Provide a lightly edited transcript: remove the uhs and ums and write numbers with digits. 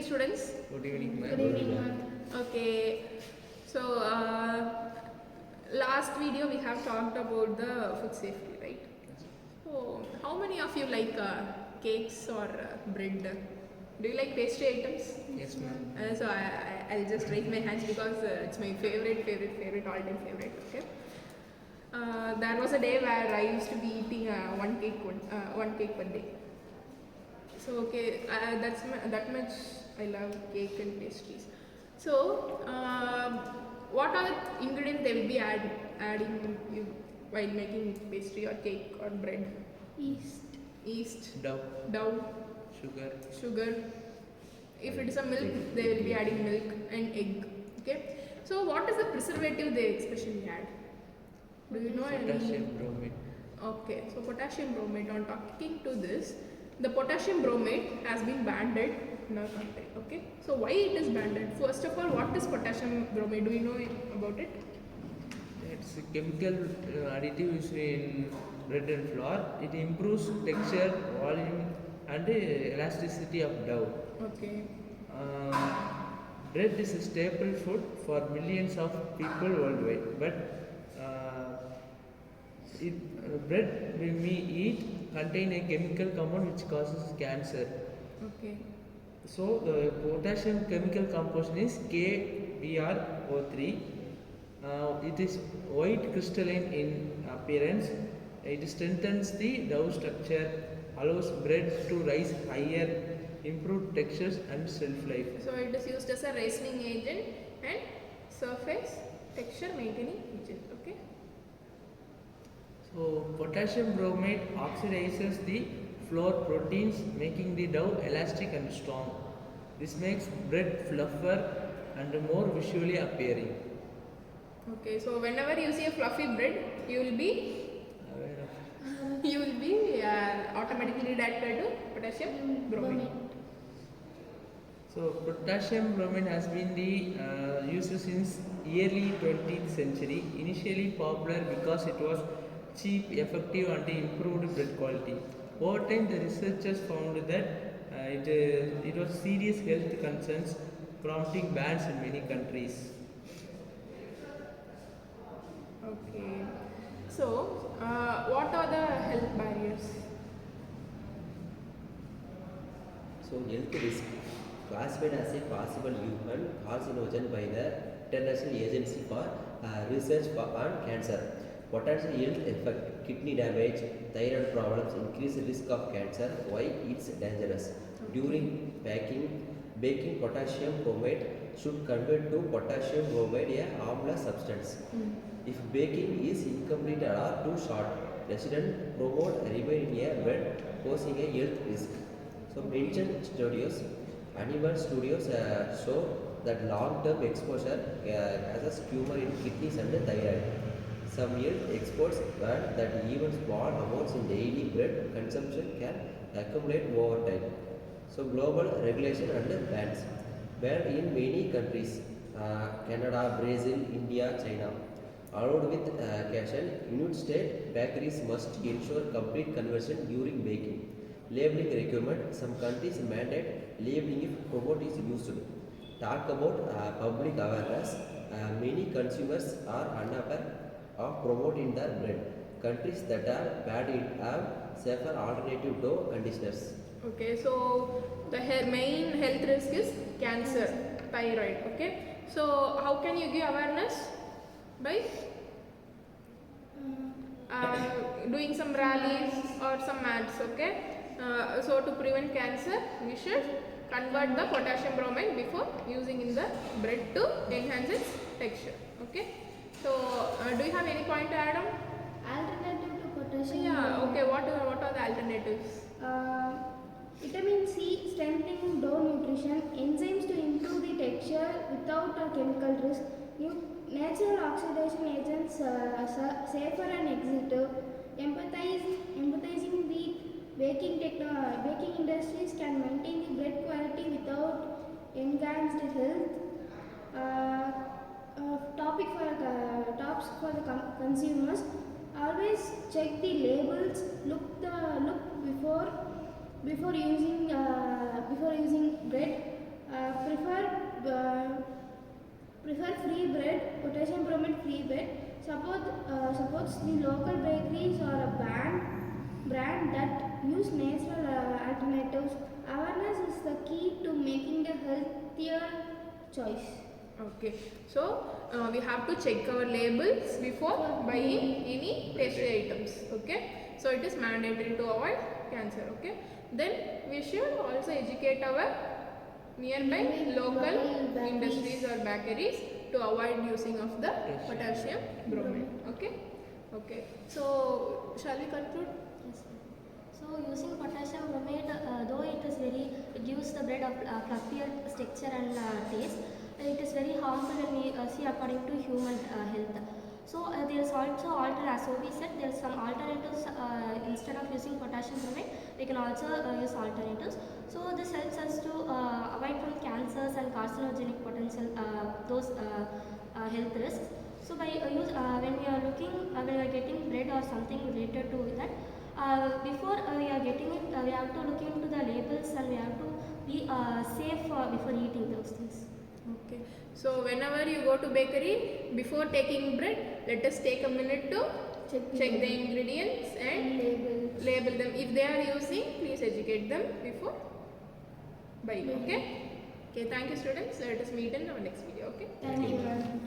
students. Good evening, ma'am. Good evening, ma'am. Okay, so last video we have talked about the food safety, right? So how many of you like cakes or bread? Do you like pastry items? Yes, ma'am. So I'll just raise my hands because it's my favorite, all-time favorite. Okay. There was a day where I used to be eating one cake per day. So okay, that much I love cake and pastries. So what are the ingredients they will be adding while making pastry or cake or bread? Yeast, dough, sugar. If it is a milk, they will be adding milk and egg. Okay. So what is the preservative they especially add? Do you know any? Potassium bromate. Okay, so potassium bromate. On talking to this, the potassium bromate has been banned in our country. Okay, so why it is banned? First of all, what is potassium bromate? Do you know about it? It's a chemical additive used in bread and flour. It improves texture, volume, and elasticity of dough. Okay. Bread is a staple food for millions of people worldwide, but bread we eat contain a chemical compound which causes cancer. Okay. So the potassium chemical composition is KBrO3. It is white crystalline in appearance. It strengthens the dough structure, allows bread to rise higher, improve textures and shelf life. So it is used as a raising agent and surface texture maintaining agent. Okay. So potassium bromate oxidizes the flour proteins, making the dough elastic and strong. This makes bread fluffier and more visually appearing. Okay. So whenever you see a fluffy bread, you will be automatically reacted to potassium bromate. So potassium bromate has been the used since early 20th century. Initially popular because it was cheap, effective, and improved bread quality. Over time, the researchers found that it was serious health concerns, prompting bans in many countries. Okay. So what are the health barriers? So, health risk classified as a possible human carcinogen by the International Agency for Research on Cancer. Potential health effect: kidney damage, thyroid problems, increased risk of cancer. Why it's dangerous? During baking potassium bromate should convert to potassium bromide, a harmless substance. If baking is incomplete or too short, resident promote remain in a bread, posing a health risk. So mentioned studios, animal studios show that long-term exposure causes tumor in kidneys and thyroid. Some health experts warn that even small amounts in daily bread consumption can accumulate over time. So global regulation and bans. Banned in many countries, Canada, Brazil, India, China. Allowed with caution, United States bakeries must ensure complete conversion during baking. Labeling requirement: some countries mandate labeling if promote is used. Talk about public awareness. Many consumers are unaware of promote in their bread. Countries that are bad it have safer alternative dough conditioners. Okay, so the main health risk is cancer, thyroid. Okay, so how can you give awareness? By doing some rallies or some ads. Okay, so to prevent cancer, we should convert the potassium bromide before using in the bread to enhance its texture. Okay, so do you have any point to add on? Alternative to potassium. Yeah. Okay. What are the alternatives? Vitamin C strengthening dough nutrition, enzymes to improve the texture without a chemical risk, natural oxidation agents safer and executive, empathizing the baking industries can maintain the bread quality without enhanced health. Tops for the consumers. Always check the labels. Look before using bread. use natural alternatives. Awareness is the key to making a healthier choice. Okay, so we have to check our labels before buying any tasty items. Okay, so it is mandatory to avoid cancer. Okay, then we should also educate our nearby local industries or bakeries to avoid using of the potassium bromate. Okay, okay. So shall we conclude? Yes. So using potassium bromate, though it gives the bread a fluffier texture and taste, it is very harmful when we see according to human health. So there is also as we said, there are some alternatives. Instead of using potassium bromate, we can also use alternatives. So this helps us to avoid from cancers and carcinogenic potential health risks. So by when we are when we are getting bread or something related to that, before we are getting it, we have to look into the labels and we have to be safe before eating those things. Okay. So whenever you go to bakery, before taking bread, let us take a minute to check the ingredients and label them. If they are using, please educate them before buying. Okay. Okay. Thank you, students. Let us meet in our next video. Okay. Thank you, ma'am.